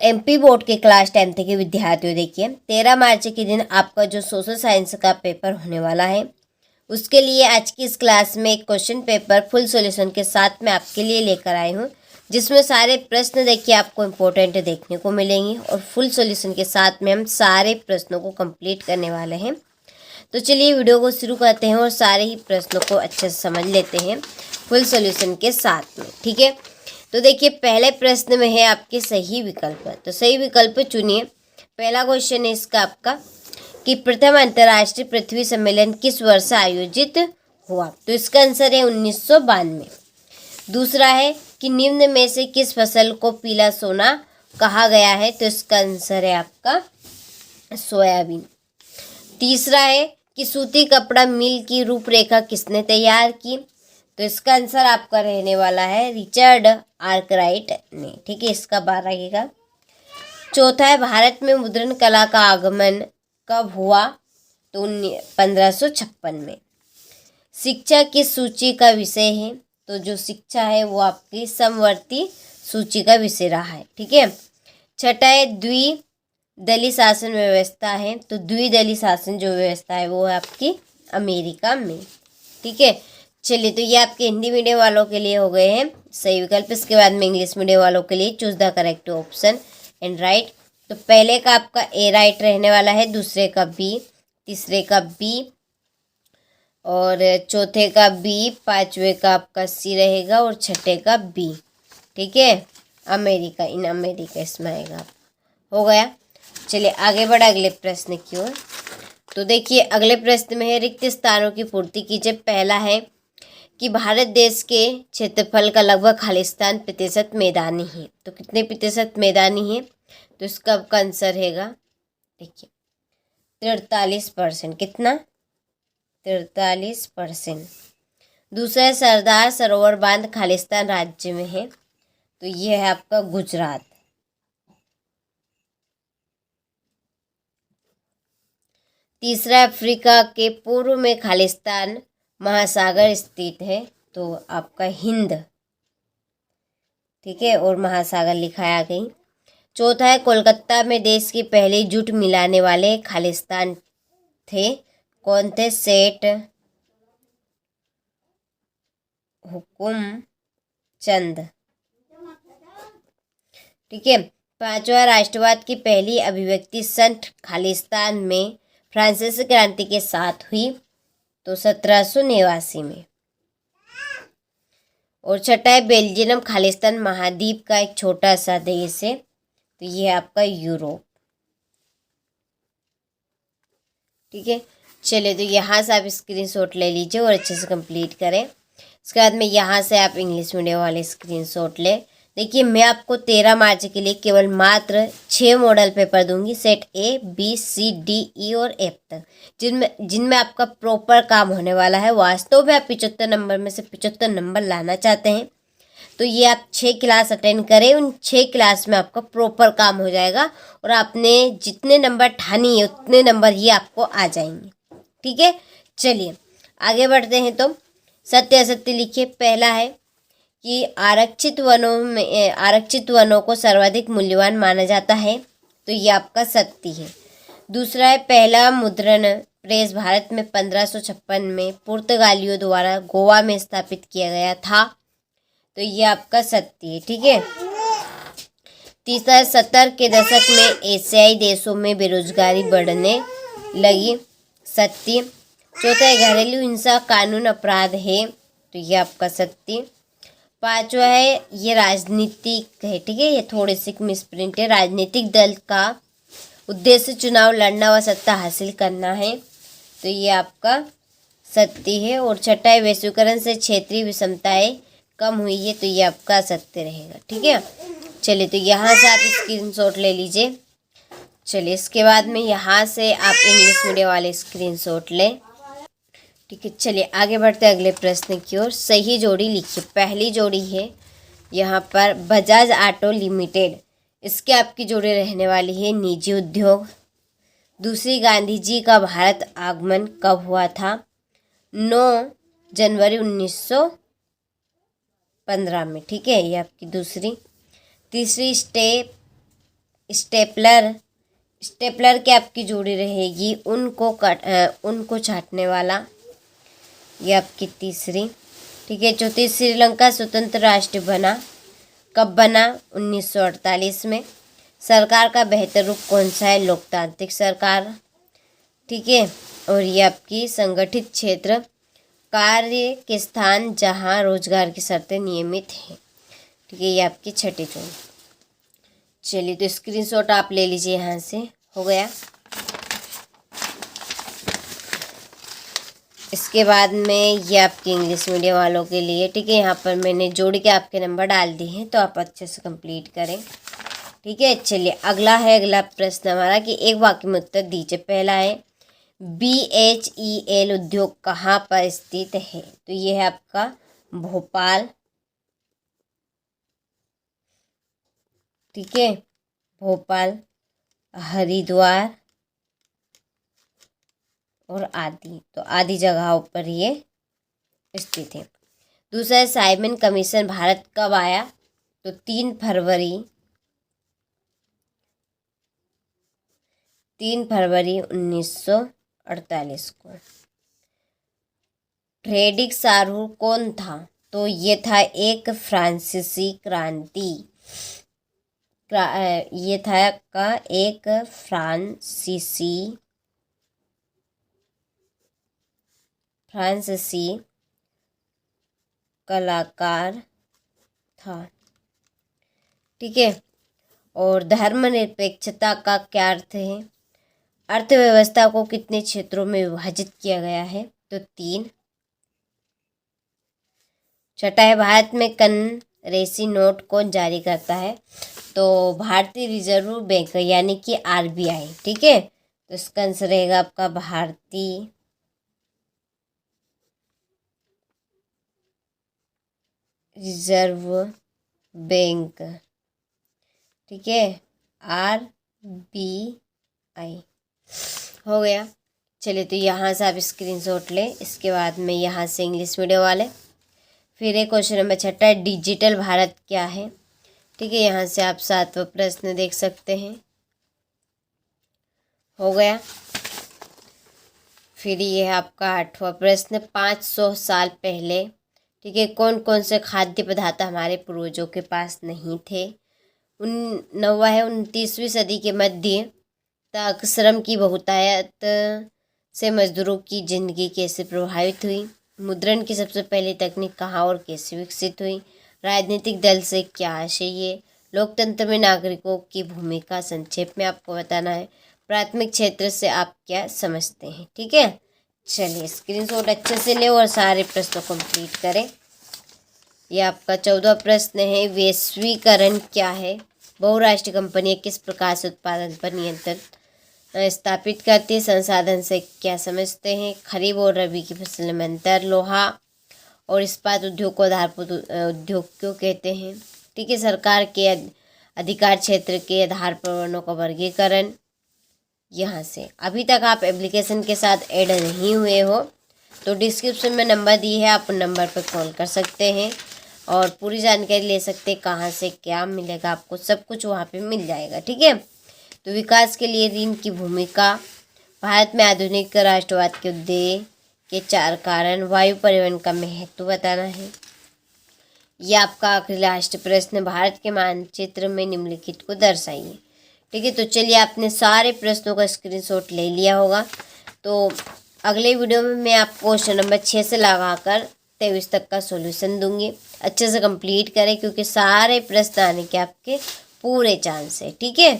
MP board के class 10th के विद्यार्थियों, देखिए 13 मार्च के दिन आपका जो सोशल साइंस का पेपर होने वाला है, उसके लिए आज की इस क्लास में एक क्वेश्चन पेपर फुल सॉल्यूशन के साथ मैं आपके लिए लेकर आई हूँ, जिसमें सारे प्रश्न देखिए आपको इम्पोर्टेंट देखने को मिलेंगे और फुल सॉल्यूशन के साथ में हम सारे प्रश्नों को कंप्लीट करने वाले हैं। तो चलिए वीडियो को शुरू करते हैं और सारे ही प्रश्नों को अच्छे से समझ लेते हैं फुल सॉल्यूशन के साथ में। ठीक है, तो देखिए पहले प्रश्न में है आपके सही विकल्प, तो सही विकल्प चुनिए। पहला क्वेश्चन है इसका आपका कि प्रथम अंतर्राष्ट्रीय पृथ्वी सम्मेलन किस वर्ष आयोजित हुआ, तो इसका आंसर है 1992। दूसरा है कि निम्न में से किस फसल को पीला सोना कहा गया है, तो इसका आंसर है आपका सोयाबीन। तीसरा है कि सूती कपड़ा मिल की रूपरेखा किसने तैयार की, तो इसका आंसर आपका रहने वाला है रिचर्ड आर्कराइट ने। ठीक है, इसका 12 रहेगा। चौथा है भारत में मुद्रण कला का आगमन कब हुआ, तो 1556 में। शिक्षा किस सूची का विषय है, तो जो शिक्षा है वो आपकी समवर्ती सूची का विषय रहा है। ठीक है। छठा है द्विदलीय शासन व्यवस्था है, तो द्विदलीय शासन जो व्यवस्था है वो है आपकी अमेरिका में। ठीक है, चलिए तो ये आपके हिंदी मीडियम वालों के लिए हो गए हैं सही विकल्प। इसके बाद में इंग्लिश मीडियम वालों के लिए choose the correct option and right. तो पहले का आपका ए राइट रहने वाला है, दूसरे का बी, तीसरे का बी और चौथे का बी, पांचवे का आपका सी रहेगा और छठे का बी। ठीक है, अमेरिका, इन अमेरिका इसमें आएगा। हो गया, चलिए आगे बढ़ा अगले प्रश्न की ओर। तो देखिए अगले प्रश्न में है रिक्त स्थानों की पूर्ति कीजिए। पहला है कि भारत देश के क्षेत्रफल का लगभग खालिस्तान प्रतिशत मैदानी है, तो कितने प्रतिशत मैदानी है, तो इसका आपका आंसर रहेगा देखिए 43%। कितना, 43%। दूसरा है सरदार सरोवर बांध खालिस्तान राज्य में है, तो ये है आपका गुजरात। तीसरा अफ्रीका के पूर्व में खालिस्तान महासागर स्थित है, तो आपका हिंद। ठीक है, और महासागर लिखाया गई। चौथा है कोलकाता में देश की पहली जूट मिलाने वाले खालिस्तान थे, कौन थे, सेठ हुकुम चंद। ठीक है, पांचवा राष्ट्रवाद की पहली अभिव्यक्ति संत खालिस्तान में फ्रांसीसी क्रांति के साथ हुई, तो 1789 में। और छठा है बेल्जियम खालिस्तान महाद्वीप का एक छोटा सा देश है, तो ये है आपका यूरोप। ठीक है, चलिए तो यहाँ से आप स्क्रीनशॉट ले लीजिए और अच्छे से कंप्लीट करें। इसके बाद में यहाँ से आप इंग्लिश मीडियम वाले स्क्रीनशॉट लें। देखिए मैं आपको 13 मार्च के लिए केवल मात्र 6 मॉडल पेपर दूंगी, set A B C D E और एफ तक, जिनमें आपका प्रॉपर काम होने वाला है। वास्तव में आप 75 नंबर में से 75 नंबर लाना चाहते हैं तो ये आप 6 क्लास अटेंड करें, उन 6 क्लास में आपका प्रॉपर काम हो जाएगा और आपने जितने नंबर ठानी है उतने नंबर ही आपको आ जाएंगे। ठीक है, चलिए आगे बढ़ते हैं। तो सत्य असत्य लिखिए। पहला है कि आरक्षित वनों को सर्वाधिक मूल्यवान माना जाता है, तो ये आपका सत्य है। दूसरा है पहला मुद्रण प्रेस भारत में 1556 में पुर्तगालियों द्वारा गोवा में स्थापित किया गया था, तो ये आपका सत्य है। ठीक है। तीसरा है 70 के दशक में एशियाई देशों में बेरोजगारी बढ़ने लगी, सत्य। चौथा है घरेलू हिंसा कानून अपराध है, तो ये आपका सत्य। पांचवा है ये राजनीतिक है। ठीक है, ये थोड़े से मिसप्रिंट है। राजनीतिक दल का उद्देश्य चुनाव लड़ना व सत्ता हासिल करना है, तो ये आपका सत्य है। और छठा है वैश्वीकरण से क्षेत्रीय विषमताएं कम हुई है, तो ये आपका सत्य रहेगा। ठीक है, चलिए तो यहाँ से आप स्क्रीनशॉट ले लीजिए। चलिए इसके बाद में यहाँ से आप इंग्लिश मीडियम वाले स्क्रीनशॉट लें। ठीक है, चलिए आगे बढ़ते हैं अगले प्रश्न की ओर। सही जोड़ी लिखिए। पहली जोड़ी है यहाँ पर बजाज ऑटो लिमिटेड, इसके आपकी जोड़ी रहने वाली है निजी उद्योग। दूसरी गांधी जी का भारत आगमन कब हुआ था, 9 जनवरी 1915 में। ठीक है, ये आपकी दूसरी। तीसरी स्टेपलर, स्टेपलर की आपकी जोड़ी रहेगी उनको छांटने वाला, ये आपकी तीसरी। ठीक है, चौथी, श्रीलंका स्वतंत्र राष्ट्र बना, कब बना? 1948 में। सरकार का बेहतर रूप कौन सा है? लोकतांत्रिक सरकार। ठीक है, और ये आपकी संगठित क्षेत्र, कार्य के स्थान जहां रोजगार की शर्तें नियमित हैं। ठीक है, ये आपकी छठी चुन। चलिए, तो स्क्रीनशॉट आप ले लीजिए यहाँ से। हो गया। इसके बाद में ये आपके इंग्लिश मीडियम वालों के लिए। ठीक है, यहाँ पर मैंने जोड़ के आपके नंबर डाल दिए हैं, तो आप अच्छे से कंप्लीट करें। ठीक है, चलिए अगला प्रश्न हमारा कि एक वाक्य में उत्तर दीजिए। पहला है BHEL उद्योग कहाँ पर स्थित है? तो ये है आपका भोपाल। ठीक है, भोपाल, हरिद्वार और आदि, तो आदि जगहों पर ये स्थित है। दूसरा है साइमन कमीशन भारत कब आया? तो 3 फरवरी 1948 को। फ्रेडरिक सारू कौन था? तो ये था एक फ्रांसीसी क्रांति, ये था का एक फ्रांसीसी कलाकार था। ठीक है, और धर्मनिरपेक्षता का क्या अर्थ है? अर्थव्यवस्था को कितने क्षेत्रों में विभाजित किया गया है? तो 3। छठा है भारत में करेंसी नोट कौन जारी करता है? तो भारतीय रिजर्व बैंक यानी कि RBI। ठीक है, तो इसका आंसर रहेगा आपका भारतीय रिजर्व बैंक। ठीक है, RBI। हो गया। चलिए, तो यहाँ से आप स्क्रीनशॉट लें। इसके बाद में यहाँ से इंग्लिश मीडियम वाले। फिर एक क्वेश्चन नंबर छठा है डिजिटल भारत क्या है? ठीक है, यहाँ से आप 7वां प्रश्न देख सकते हैं। हो गया। फिर ये है आपका 8वां प्रश्न, 500 साल पहले। ठीक है, कौन कौन से खाद्य पदार्थ हमारे पूर्वजों के पास नहीं थे? 9वां है 29वीं सदी के मध्य तक श्रम की बहुतायत से मजदूरों की जिंदगी कैसे प्रभावित हुई? मुद्रण की सबसे पहली तकनीक कहाँ और कैसे विकसित हुई? राजनीतिक दल से क्या आशय है? लोकतंत्र में नागरिकों की भूमिका संक्षेप में आपको बताना है। प्राथमिक क्षेत्र से आप क्या समझते हैं? ठीक है, चलिए स्क्रीनशॉट अच्छे से ले और सारे प्रश्नों कंप्लीट करें। ये आपका 14वां प्रश्न है वैश्वीकरण क्या है? बहुराष्ट्रीय कंपनियां किस प्रकार से उत्पादन पर नियंत्रण स्थापित करती है? संसाधन से क्या समझते हैं? खरीफ और रबी की फसल में अंतर? लोहा और इस्पात उद्योग को आधारभूत उद्योग क्यों कहते हैं? ठीक है, सरकार के अधिकार क्षेत्र के आधार पर वर्णों का वर्गीकरण। यहाँ से अभी तक आप एप्लीकेशन के साथ ऐड नहीं हुए हो तो डिस्क्रिप्शन में नंबर दी है, आप नंबर पर कॉल कर सकते हैं और पूरी जानकारी ले सकते हैं। कहाँ से क्या मिलेगा आपको, सब कुछ वहाँ पे मिल जाएगा। ठीक है, तो विकास के लिए ऋण की भूमिका, भारत में आधुनिक राष्ट्रवाद के उदय के 4 कारण, वायु परिवहन का महत्व बताना है। यह आपका आखिरी लास्ट प्रश्न, भारत के मानचित्र में निम्नलिखित को दर्शाइए। ठीक है, तो चलिए आपने सारे प्रश्नों का स्क्रीनशॉट ले लिया होगा। तो अगले वीडियो में मैं आपको क्वेश्चन नंबर 6 से लगाकर 23 तक का सॉल्यूशन दूंगी। अच्छे से कंप्लीट करें क्योंकि सारे प्रश्न आने के आपके पूरे चांस है। ठीक है।